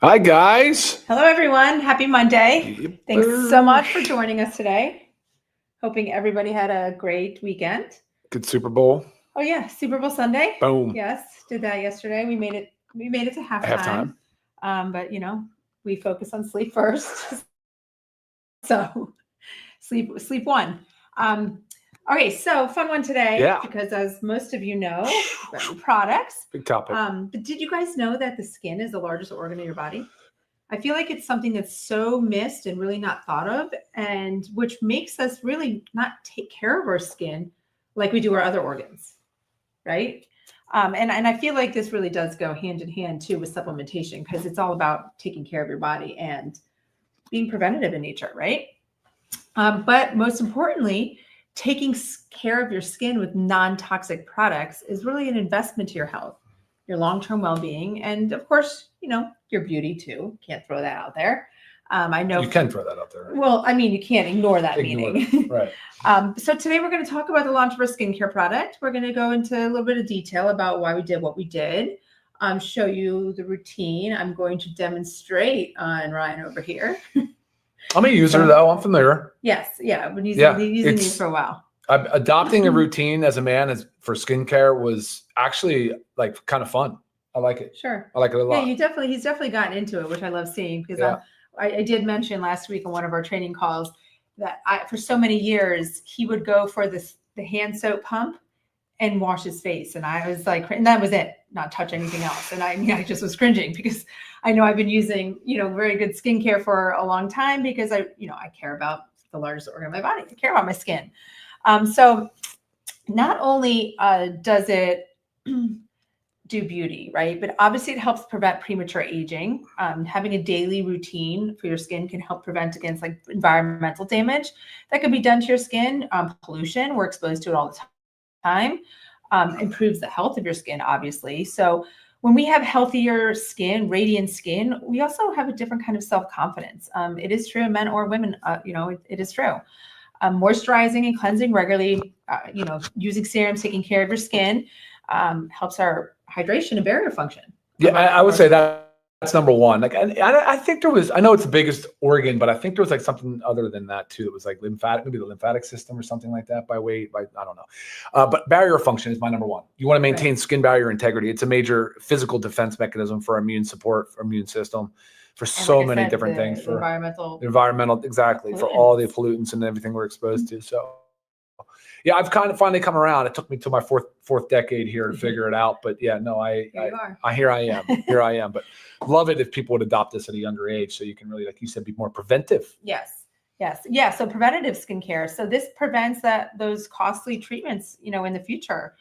Hi, guys. Hello, everyone. Happy Monday. Thanks so much for Yippers. joining us today. Hoping everybody had a great weekend. Good Super Bowl. Oh yeah, Super Bowl Sunday. Boom. Yes, did that yesterday. We made it. We made it to halftime. Halftime. But we focus on sleep first. So sleep one. Okay, so fun one today Yeah. because as most of you know, products. Big topic. But did you guys know that the skin is the largest organ in your body? I feel like it's something that's so missed and really not thought of, and which makes us really not take care of our skin like we do our other organs, right? And I feel like this really does go hand in hand too with supplementation because it's all about taking care of your body and being preventative in nature, right? But most importantly, taking care of your skin with non-toxic products is really an investment to your health, your long-term well-being, and of course, your beauty too. Can't throw that out there. I know you can throw that out there. Right? Well, I mean, you can't ignore that meaning. Right. So today we're going to talk about the launch of our skincare product. We're going to go into a little bit of detail about why we did what we did. Show you the routine. I'm going to demonstrate on Ryan over here. I'm a user though. I'm familiar. Yes. Yeah. I've been using these for a while. Adopting a routine as a man for skincare was actually like kind of fun. I like it. Sure. I like it a lot. Yeah, he's definitely gotten into it, which I love seeing because I did mention last week on one of our training calls that for so many years he would go for the hand soap pump and wash his face. And I was like, and that was it, not touch anything else. And I just was cringing because I know I've been using, very good skincare for a long time because I care about the largest organ of my body. I care about my skin. So not only does it do beauty, right? But obviously it helps prevent premature aging. Having a daily routine for your skin can help prevent against like environmental damage that could be done to your skin. Pollution, we're exposed to it all the time. Improves the health of your skin, obviously. So when we have healthier skin, radiant skin, we also have a different kind of self-confidence. It is true, men or women, it is true. Moisturizing and cleansing regularly, using serums, taking care of your skin, helps our hydration and barrier function. Yeah, I would say that's number one. Like, I think I know it's the biggest organ, but I think there was like something other than that too. It was like maybe the lymphatic system or something like that by weight. I don't know. But barrier function is my number one. You want to maintain skin barrier integrity. It's a major physical defense mechanism for immune support, for immune system, for so many different things. For environmental, exactly. Pollutants. For all the pollutants and everything we're exposed to. So. Yeah, I've kind of finally come around. It took me to my fourth decade here to figure it out. But yeah, no, here I am. But love it if people would adopt this at a younger age, so you can really, like you said, be more preventive. Yes. So preventative skincare. So this prevents those costly treatments, in the future,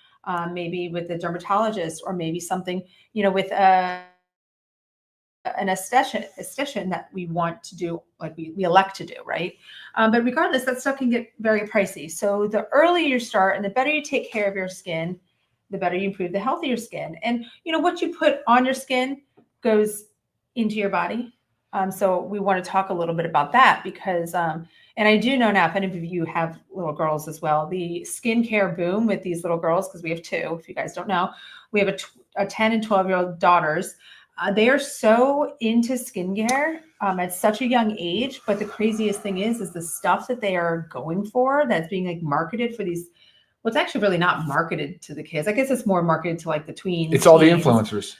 maybe with a dermatologist or maybe something, with an esthetician that we want to do, like we elect to do, right? But regardless, that stuff can get very pricey. So the earlier you start and the better you take care of your skin, the better you improve the health of your skin. And what you put on your skin goes into your body. So we want to talk a little bit about that because, and I do know now, if any of you have little girls as well, the skincare boom with these little girls, because we have two, if you guys don't know, we have a 10 and 12-year-old daughters. They are so into skincare at such a young age. But the craziest thing is the stuff that they are going for that's being like marketed for these. Well, it's actually really not marketed to the kids. I guess it's more marketed to like the tweens. It's all the influencers.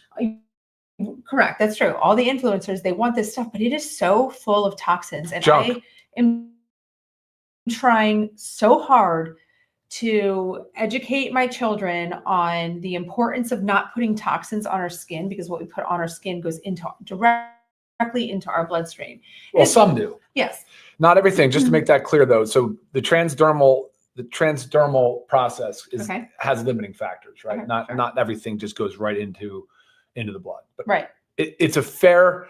Correct. That's true. All the influencers, they want this stuff, but it is so full of toxins. And junk. I am trying so hard to educate my children on the importance of not putting toxins on our skin, because what we put on our skin goes directly into our bloodstream. Well, some do. Yes. Not everything. Just to make that clear, though. So the transdermal process has limiting factors, right? Not everything just goes right into the blood. But right. It's a fair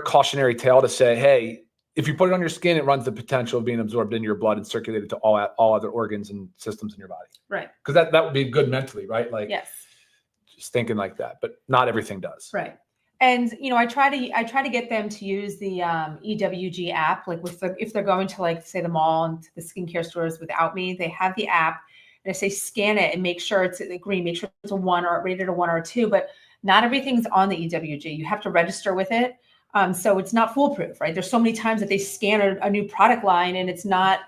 cautionary tale to say, hey, if you put it on your skin, it runs the potential of being absorbed into your blood and circulated to all other organs and systems in your body. Right. Because that would be good mentally, right? Like, yes. Just thinking like that, but not everything does. Right. And I try to get them to use the EWG app, like if they're going to like say the mall and to the skincare stores without me, they have the app and I say scan it and make sure it's green, make sure it's a 1 or rated a 1 or a 2. But Not everything's on the EWG. You have to register with it. So it's not foolproof, right? There's so many times that they scan a new product line and it's not,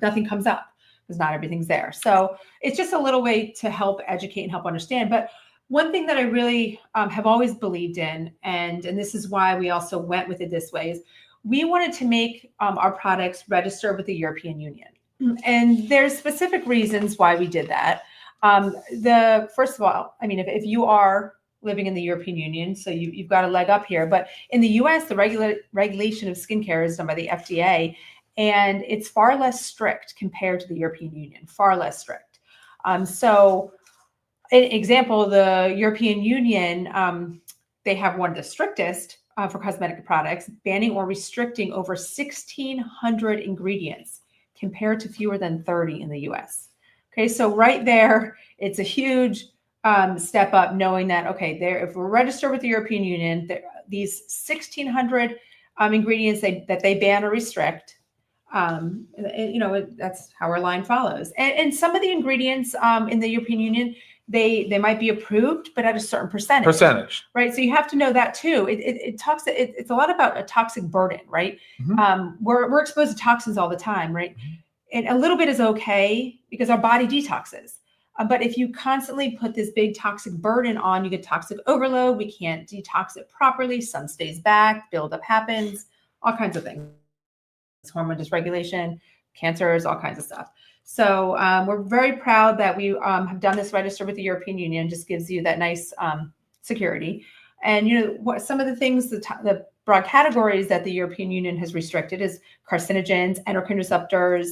nothing comes up because not everything's there. So it's just a little way to help educate and help understand. But one thing that I really have always believed in, and this is why we also went with it this way, is we wanted to make our products register with the European Union. And there's specific reasons why we did that. First of all, I mean, if you are living in the European Union, so you've got a leg up here, but in the US, the regulation of skincare is done by the FDA, and it's far less strict compared to the European Union, far less strict. So an example, the European Union, they have one of the strictest for cosmetic products, banning or restricting over 1,600 ingredients compared to fewer than 30 in the US. Okay, so right there, it's a huge step up knowing that, okay, if we're registered with the European Union, these 1,600 ingredients that they ban or restrict, that's how our line follows. And some of the ingredients in the European Union, they might be approved, but at a certain percentage. Right. So you have to know that too. It's a lot about a toxic burden, right? Mm-hmm. We're exposed to toxins all the time, right? Mm-hmm. And a little bit is okay because our body detoxes. But if you constantly put this big toxic burden on, you get toxic overload. We can't detox it properly. Some stays back, buildup happens, all kinds of things. Hormone dysregulation, cancers, all kinds of stuff. So we're very proud that we have done this register with the European Union. Just gives you that nice security. And what some of the things, the broad categories that the European Union has restricted is carcinogens, endocrine disruptors,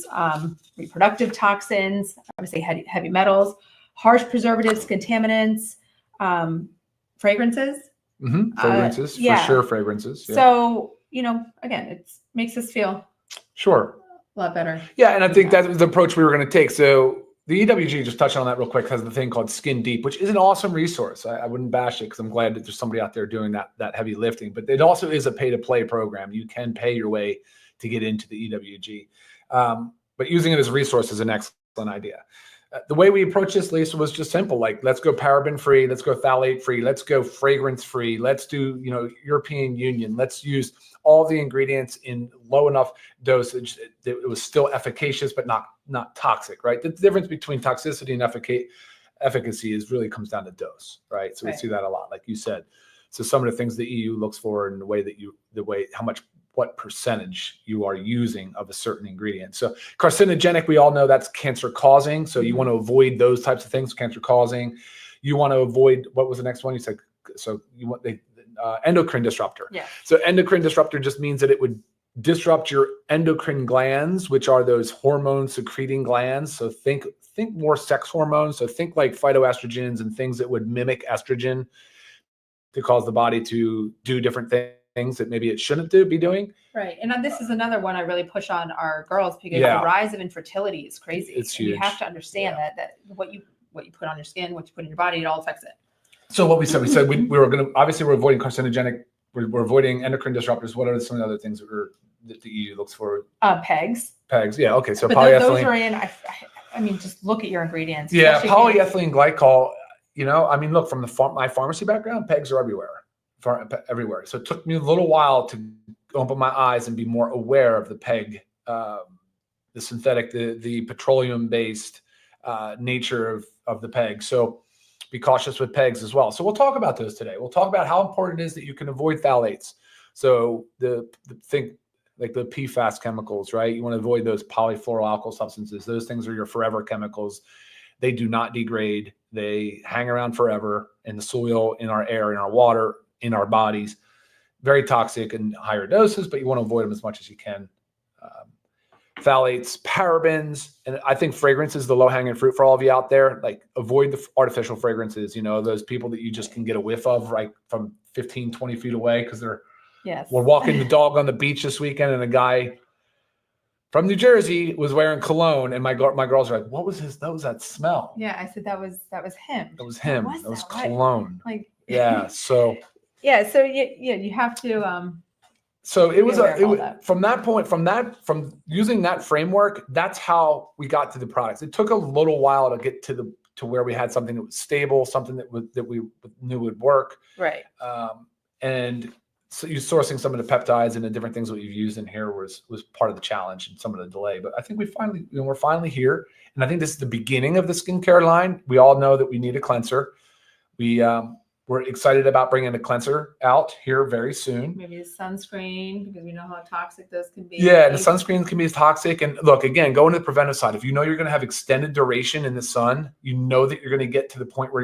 reproductive toxins, I would say heavy metals, harsh preservatives, contaminants, fragrances. Mm-hmm. Fragrances, for sure, fragrances. Yeah. So, again, it makes us feel sure a lot better. Yeah, and I think that was the approach we were going to take. So the EWG, just touching on that real quick, has the thing called Skin Deep, which is an awesome resource. I wouldn't bash it because I'm glad that there's somebody out there doing that heavy lifting. But it also is a pay-to-play program. You can pay your way to get into the EWG. But using it as a resource is an excellent idea. The way we approached this, Lisa, was just simple. Like, let's go paraben-free. Let's go phthalate-free. Let's go fragrance-free. Let's do, European Union. Let's use all the ingredients in low enough dosage that it was still efficacious, but not toxic, right? The difference between toxicity and efficacy really comes down to dose, right? So we see that a lot, like you said. So some of the things the EU looks for in the way what percentage you are using of a certain ingredient. So carcinogenic, we all know that's cancer causing. So you want to avoid those types of things, cancer causing. You want to avoid, what was the next one? You said, so you want endocrine disruptor. Yeah. So endocrine disruptor just means that it would disrupt your endocrine glands, which are those hormone secreting glands. So think more sex hormones. So think like phytoestrogens and things that would mimic estrogen to cause the body to do different things that maybe it shouldn't be doing. Right. And this is another one I really push on our girls because the rise of infertility is crazy. It's huge. You have to understand that what you put on your skin, what you put in your body, it all affects it. So what we said we were going to, obviously we're avoiding carcinogenic, we're avoiding endocrine disruptors. What are some of the other things that the EU looks for? PEGs. PEGs. Yeah. Okay. So but polyethylene. Those are in, I mean, just look at your ingredients. Yeah. Polyethylene glycol, look, from my pharmacy background, PEGs are everywhere. Everywhere. So it took me a little while to open my eyes and be more aware of the PEG, the synthetic, the petroleum-based nature of the PEG. So be cautious with PEGs as well. So we'll talk about those today. We'll talk about how important it is that you can avoid phthalates. So think like the PFAS chemicals, right? You want to avoid those polyfluoroalkyl substances. Those things are your forever chemicals. They do not degrade. They hang around forever in the soil, in our air, in our water, in our bodies. Very toxic in higher doses, but you want to avoid them as much as you can. Phthalates, parabens, and I think fragrance is the low-hanging fruit for all of you out there. Like, avoid the artificial fragrances, those people that you just can get a whiff of right from 15, 20 feet away because we're walking the dog on the beach this weekend and a guy from New Jersey was wearing cologne, and my girls are like, "What was that smell?" Yeah, I said that was him. That was him. That was cologne. Yeah. So. Yeah. So you have to. So from using that framework, that's how we got to the products. It took a little while to get to to where we had something that was stable, something that we knew would work. Right. And so you sourcing some of the peptides and the different things that we've used in here was part of the challenge and some of the delay. But I think we're finally here. And I think this is the beginning of the skincare line. We all know that we need a cleanser. We're excited about bringing the cleanser out here very soon. Maybe a sunscreen, because we know how toxic those can be. Yeah, the sunscreen can be toxic. And look, again, going to the preventive side. If you know you're going to have extended duration in the sun, you know that you're going to get to the point where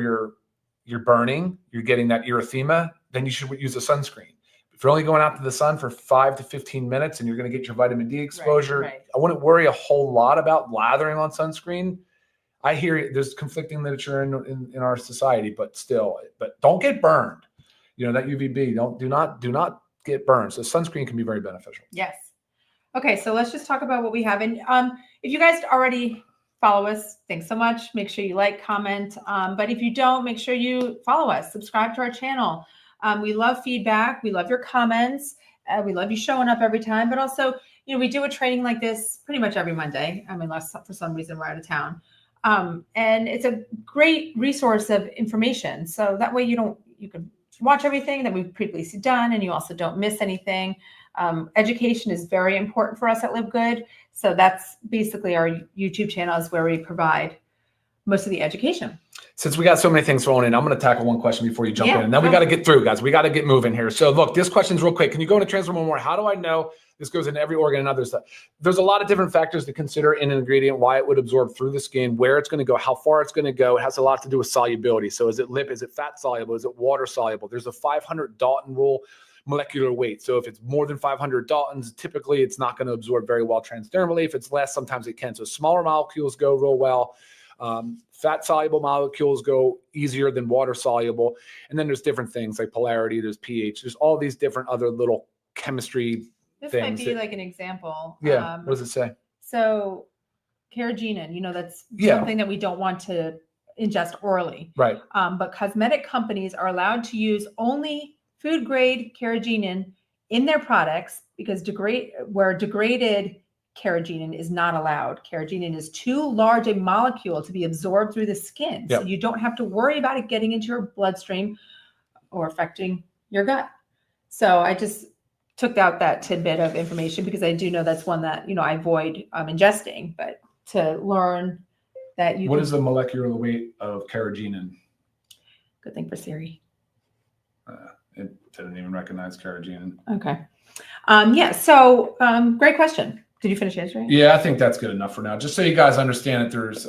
you're burning, you're getting that erythema, then you should use a sunscreen. If you're only going out to the sun for 5 to 15 minutes and you're going to get your vitamin D exposure, right. I wouldn't worry a whole lot about lathering on sunscreen. I hear there's conflicting literature in our society, but don't get burned. You know, that UVB, do not get burned. So sunscreen can be very beneficial. Yes. Okay, so let's just talk about what we have. And if you guys already follow us, thanks so much. Make sure you like, comment. But if you don't, make sure you follow us, subscribe to our channel. We love feedback. We love your comments. We love you showing up every time. But also, you know, we do a training like this pretty much every Monday. I mean, unless for some reason we're out of town. And it's a great resource of information. So that way you can watch everything that we've previously done, and you also don't miss anything. Education is very important for us at Live Good. So that's basically our YouTube channel is where we provide most of the education. Since we got so many things thrown in, I'm going to tackle one question before you jump in. And then we got to get through, guys. We got to get moving here. So look, this question's real quick. Can you go into transform more? How do I know this goes into every organ and other stuff? There's a lot of different factors to consider in an ingredient, why it would absorb through the skin, where it's going to go, how far it's going to go. It has a lot to do with solubility. So is it lip? Is it fat soluble? Is it water soluble? There's a 500 Dalton rule molecular weight. So if it's more than 500 Daltons, typically it's not going to absorb very well transdermally. If it's less, sometimes it can. So smaller molecules go real well. Fat soluble molecules go easier than water soluble. And then there's different things like polarity, there's pH, there's all these different other little chemistry This things. might be like an example. Yeah. What does it say? So carrageenan, you know, that's Yeah. something that we don't want to ingest orally. Right. But cosmetic companies are allowed to use only food grade carrageenan in their products because degraded carrageenan is not allowed. Carrageenan is too large a molecule to be absorbed through the skin. Yep. So you don't have to worry about it getting into your bloodstream or affecting your gut. So I just took out that tidbit of information because I do know that's one that, you know, I avoid ingesting, but to learn that you What is the molecular weight of carrageenan? Good thing for Siri. It didn't even recognize carrageenan. Okay. Yeah. So great question. Did you finish answering? Yeah, I think that's good enough for now. Just so you guys understand that there's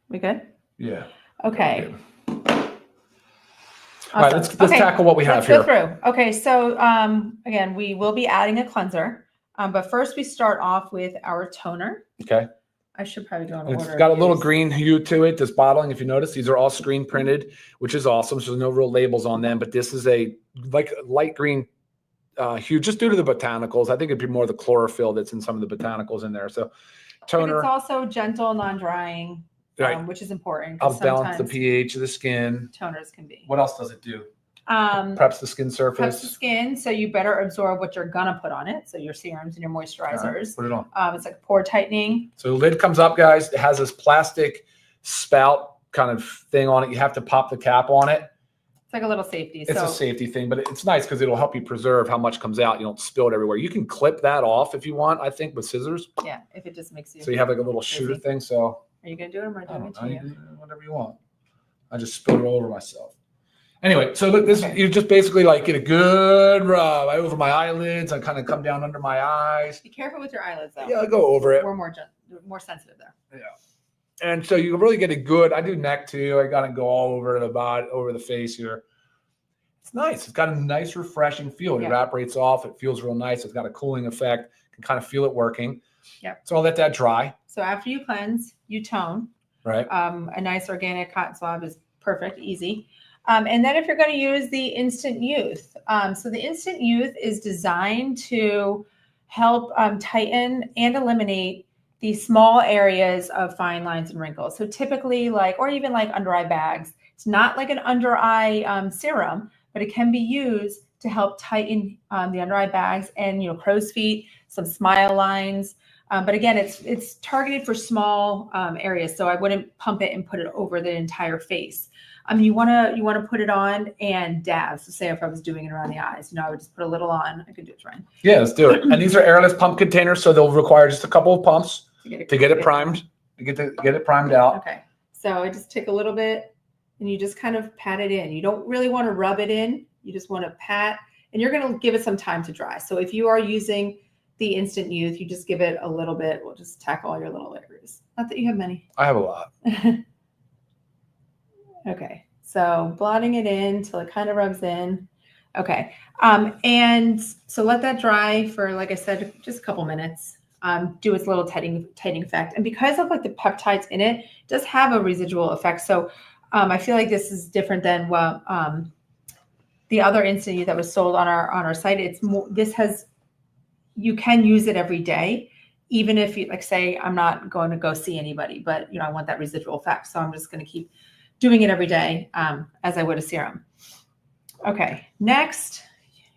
We good? yeah. Okay. Awesome. All right, let's tackle what we have here. Let's go through. Okay, so again, we will be adding a cleanser, but first we start off with our toner. Okay. I should probably go in order. It's got a little green hue to it. This bottling, if you notice, these are all screen printed, which is awesome. So there's no real labels on them, but this is a light green hue just due to the botanicals. I think it'd be more the chlorophyll that's in some of the botanicals in there. So toner. But it's also gentle, non-drying, right, which is important. Helps balance the pH of the skin. Toners can be. What else does it do? Preps the skin surface. Preps the skin, so you better absorb what you're gonna put on it. So your serums and your moisturizers. Right, put it on. It's like pore tightening. So the lid comes up, guys. It has this plastic spout kind of thing on it. You have to pop the cap on it. It's like a little safety. It's a safety thing, but it's nice because it'll help you preserve how much comes out. You don't spill it everywhere. You can clip that off if you want, I think, with scissors. Yeah, if it just makes you. So you have like a little shooter thing. So are you gonna do it or am I doing it to you? Whatever you want. I just spilled it all over myself. Anyway, so look, this you just basically like get a good rub over my eyelids. I kind of come down under my eyes. Be careful with your eyelids, though. Yeah, I go over it. We're more sensitive there. Yeah, and so you really get a good. I do neck too. I gotta go all over the body, over the face here. It's nice. It's got a nice, refreshing feel. It evaporates off. It feels real nice. It's got a cooling effect. You can kind of feel it working. Yeah. So I'll let that dry. So after you cleanse, you tone. Right. A nice organic cotton swab is perfect, easy. And then if you're going to use the Instant Youth, so the Instant Youth is designed to help tighten and eliminate these small areas of fine lines and wrinkles. So typically or even like under eye bags. It's not like an under eye serum, but it can be used to help tighten the under eye bags and, crow's feet. some smile lines. But again, it's targeted for small areas, so I wouldn't pump it and put it over the entire face. You wanna put it on and dab. So say if I was doing it around the eyes, you know, I would just put a little on. I could do it, Ryan. Yeah, let's do it. And these are airless pump containers, so they'll require just a couple of pumps to get it primed, to get it primed out. Okay. So I just take a little bit, and you just kind of pat it in. You don't really want to rub it in. You just want to pat, and you're going to give it some time to dry. So if you are using the Instant Youth, you just give it a little bit. We'll just tackle all your little areas. Not that you have many. I have a lot. Okay, so blotting it in until it kind of rubs in. Okay, and so let that dry for, like I said, just a couple minutes. Do its little tightening effect. And because of like the peptides in it, it does have a residual effect. So I feel like this is different than what the other Instant Youth that was sold on our site. It's more, you can use it every day, even if you, like, say, I'm not going to go see anybody, but you know, I want that residual effect. So I'm just going to keep doing it every day as I would a serum. Okay, next,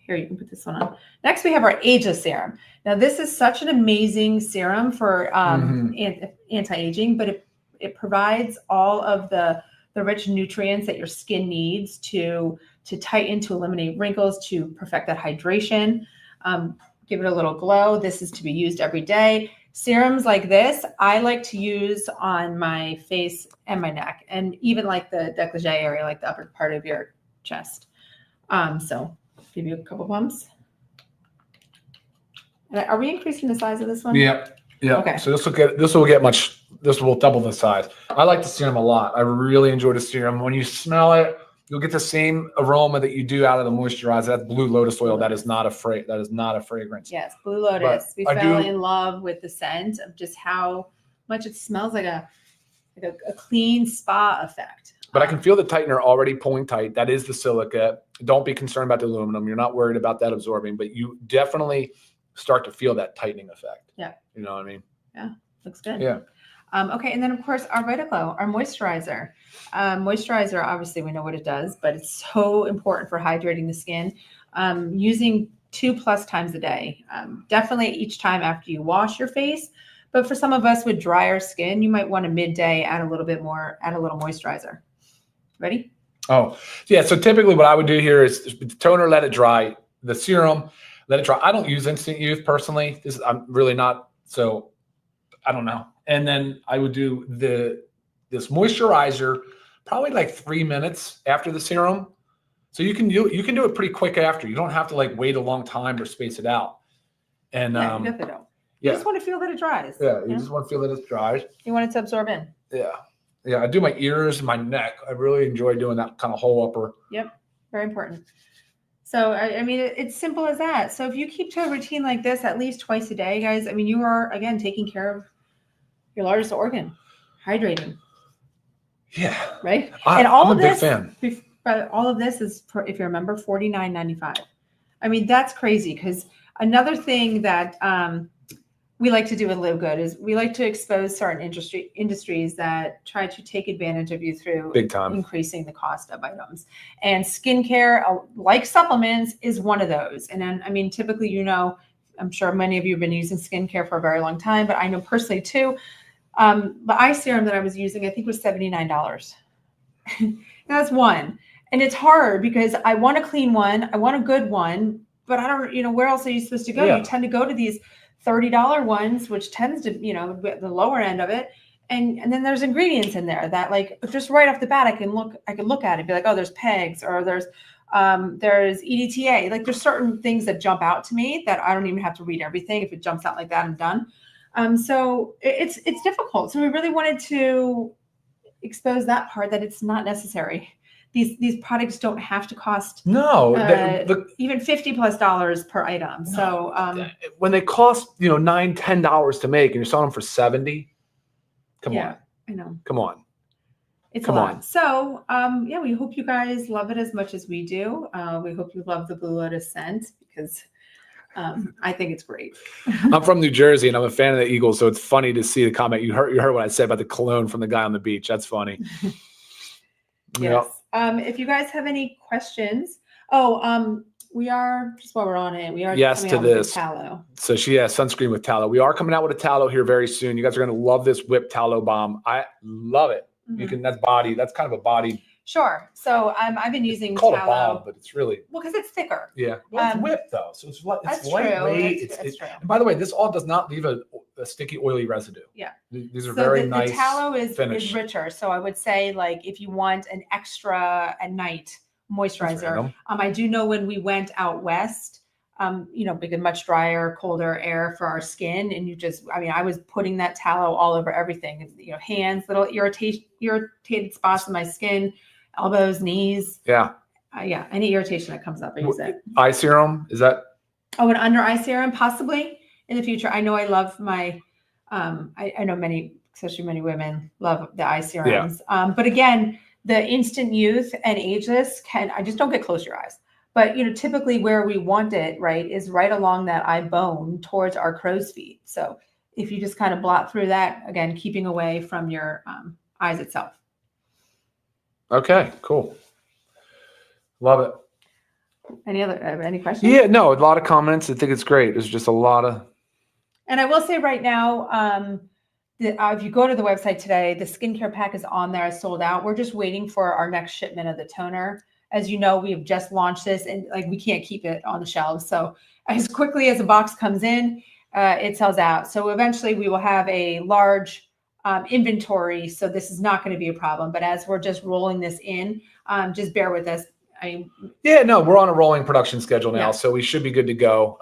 here, you can put this one on. Next, we have our Ageless Serum. Now, this is such an amazing serum for anti-aging, but it provides all of the rich nutrients that your skin needs to tighten, to eliminate wrinkles, to perfect that hydration, give it a little glow. This is to be used every day. Serums like this, I like to use on my face and my neck, and even like the décolleté area, like the upper part of your chest. So give you a couple pumps. And are we increasing the size of this one? Yeah. Yeah. Okay. So this will double the size. I like the serum a lot. I really enjoy the serum. When you smell it, you'll get the same aroma that you do out of the moisturizer. That's blue lotus oil. That is not a fragrance. Yes, blue lotus. We fell in love with the scent of just how much it smells like a clean spa effect. But I can feel the tightener already pulling tight. That is the silica. Don't be concerned about the aluminum. You're not worried about that absorbing, but you definitely start to feel that tightening effect. Yeah. You know what I mean? Yeah. Looks good. Yeah. Okay. And then of course our VitaGlow, our moisturizer. Moisturizer, obviously we know what it does, but it's so important for hydrating the skin. Using 2+ times a day. Definitely each time after you wash your face. But for some of us with drier skin, you might want to midday add a little moisturizer. Ready? Oh, yeah. So typically what I would do here is the toner, let it dry. The serum, let it dry. I don't use Instant Youth personally. I'm really not, so I don't know. And then I would do this moisturizer probably like 3 minutes after the serum. So you can do it pretty quick after. You don't have to like wait a long time or space it out. And yeah, you definitely don't. Yeah. You just want to feel that it dries. Yeah, you just want to feel that it dries. You want it to absorb in. Yeah. Yeah, I do my ears and my neck. I really enjoy doing that kind of whole upper. Yep, very important. So, I mean, it's simple as that. So if you keep to a routine like this at least twice a day, guys, I mean, you are, again, taking care of your largest organ, hydrating. Yeah. Right? I'm a big fan. But all of this is, if you remember, $49.95. I mean, that's crazy, because another thing that we like to do with Live Good is we like to expose certain industries that try to take advantage of you through big time increasing the cost of items. And skincare, like supplements, is one of those. And then, I mean, typically, you know, I'm sure many of you have been using skincare for a very long time, but I know personally too, the eye serum that I was using, I think, was $79. That's one. And it's hard because I want a clean one. I want a good one, but I don't, you know, where else are you supposed to go? Yeah. You tend to go to these $30 ones, which tends to, you know, the lower end of it. And then there's ingredients in there that, like, just right off the bat, I can look at it and be like, oh, there's PEGs, or there's EDTA. Like, there's certain things that jump out to me that I don't even have to read everything. If it jumps out like that, I'm done. So it's difficult. So we really wanted to expose that part, that it's not necessary. These products don't have to cost even $50+ per item. No. So when they cost, you know, $9, $10 to make, and you're selling them for $70, come on. I know. Come on. It's a lot. So yeah, we hope you guys love it as much as we do. We hope you love the Blue Lotus scent, because I think it's great. I'm from New Jersey and I'm a fan of the Eagles, so it's funny to see the comment. You heard what I said about the cologne from the guy on the beach. That's funny. Yes. If you guys have any questions, We are, just while we're on it, we are yes coming to out with this. the tallow. So she has sunscreen with tallow. We are coming out with a tallow here very soon. You guys are going to love this whipped tallow balm. I love it. You can, that's kind of a body. Sure. So I've been using it's called tallow. a balm, but it's really. Well, because it's thicker. Yeah. Well, it's whipped though. So it's lightweight. That's true. And by the way, this all does not leave a sticky, oily residue. Yeah. These are very nice. The tallow is richer. So I would say, like, if you want an extra at night moisturizer, I do know when we went out west, because much drier, colder air for our skin. And I was putting that tallow all over everything, hands, little irritated spots in my skin, elbows, knees. Yeah. Any irritation that comes up, I use it. Eye serum, is that? Oh, an under eye serum, possibly in the future. I know I love my, I know especially many women love the eye serums. Yeah. But again, the instant youth and ageless I just don't get close to your eyes. But, typically where we want it, right, is right along that eye bone towards our crow's feet. So if you just kind of blot through that, again, keeping away from your eyes itself. Okay, cool. Love it. Any questions? Yeah, no, a lot of comments. I think it's great. There's just a lot of. And I will say right now, if you go to the website today, the skincare pack is on there. It's sold out. We're just waiting for our next shipment of the toner. As you know, we've just launched this and we can't keep it on the shelves. So as quickly as a box comes in, it sells out. So eventually we will have a large inventory. So this is not going to be a problem. But as we're just rolling this in, just bear with us. We're on a rolling production schedule now, so we should be good to go.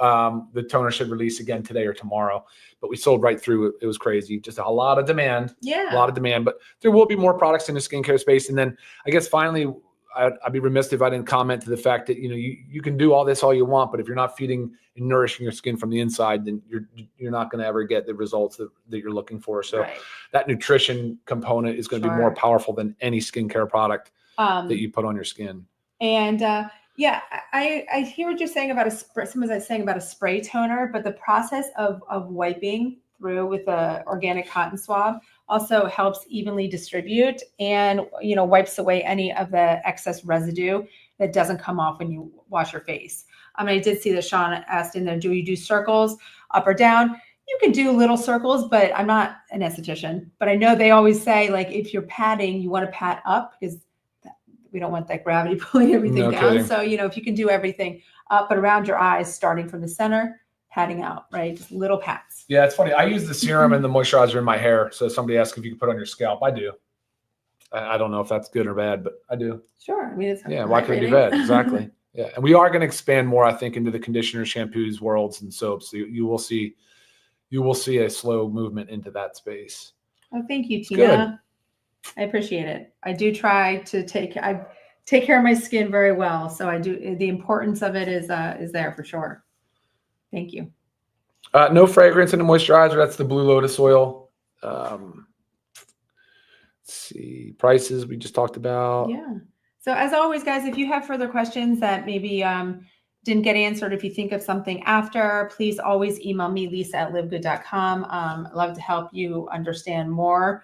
The toner should release again today or tomorrow, but we sold right through it. It was crazy. Just a lot of demand. Yeah. A lot of demand, but there will be more products in the skincare space. And then I guess finally, I'd be remiss if I didn't comment to the fact that, you can do all this all you want, but if you're not feeding and nourishing your skin from the inside, then you're not going to ever get the results that you're looking for. So that nutrition component is going to be more powerful than any skincare product that you put on your skin. And I hear what you're saying about someone's saying about a spray toner, but the process of wiping through with a organic cotton swab also helps evenly distribute and, wipes away any of the excess residue that doesn't come off when you wash your face. I did see that Sean asked in there, do you do circles up or down? You can do little circles, but I'm not an esthetician, but I know they always say, like, if you're patting, you want to pat up because we don't want that gravity pulling everything down. Kidding. So, if you can do everything up but around your eyes, starting from the center, patting out, right? Just little pats. Yeah, it's funny. I use the serum and the moisturizer in my hair. So somebody asked if you could put it on your scalp. I do. I don't know if that's good or bad, but I do. Sure. It's why could it be bad? Exactly. Yeah. And we are going to expand more, I think, into the conditioners, shampoos, worlds, and soaps. So you will see a slow movement into that space. Oh, thank you, Tina. Good. I appreciate it. I do try to take care of my skin very well. So I do. The importance of it is there for sure. Thank you. No fragrance in the moisturizer. That's the Blue Lotus oil. Let's see. Prices we just talked about. Yeah. So as always, guys, if you have further questions that maybe didn't get answered, if you think of something after, please always email me, lisa@livegood.com. I'd love to help you understand more.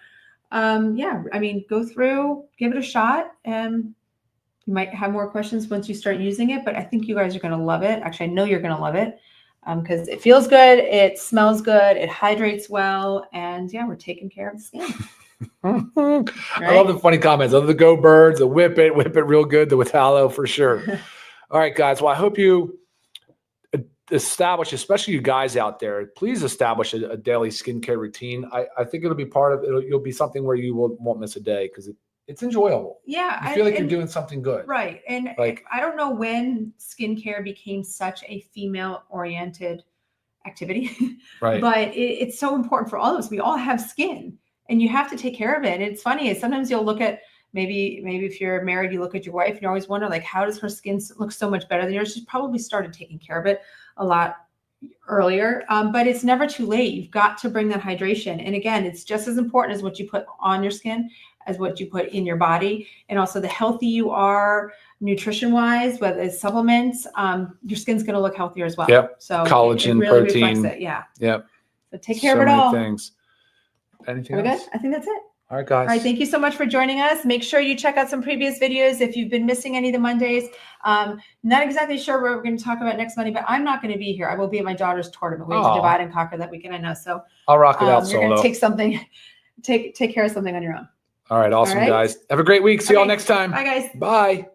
Go through, give it a shot, and you might have more questions once you start using it, but I think you guys are going to love it. Actually, I know you're going to love it because it feels good. It smells good. It hydrates well. And we're taking care of the skin. Right? I love the funny comments. I love the go birds, the whip it real good, the with tallow for sure. All right, guys. Well, I hope you establish, especially you guys out there, please establish a daily skincare routine. I think it'll be part of it. You'll be something where you won't miss a day because it's enjoyable. Yeah. You feel like you're doing something good. Right. And I don't know when skincare became such a female oriented activity, right? But it's so important for all of us. We all have skin and you have to take care of it. And it's funny, sometimes you'll look at, maybe if you're married, you look at your wife and you always wonder, like, how does her skin look so much better than yours? She's probably started taking care of it a lot earlier, but it's never too late. You've got to bring that hydration. And again, it's just as important as what you put on your skin as what you put in your body. And also the healthy you are nutrition wise, whether it's supplements, your skin's going to look healthier as well. Yep. So collagen, it really protein. Yeah. Yep. So take care of it all. Things. Anything else? Good? I think that's it. All right, guys. All right, thank you so much for joining us. Make sure you check out some previous videos if you've been missing any of the Mondays. Not exactly sure what we're going to talk about next Monday, but I'm not going to be here. I will be at my daughter's tournament. We have to divide and conquer that weekend, I know. So I'll rock it out you're going to take something, take care of something on your own. All right, awesome, guys. Have a great week. See y'all next time. Bye, guys. Bye.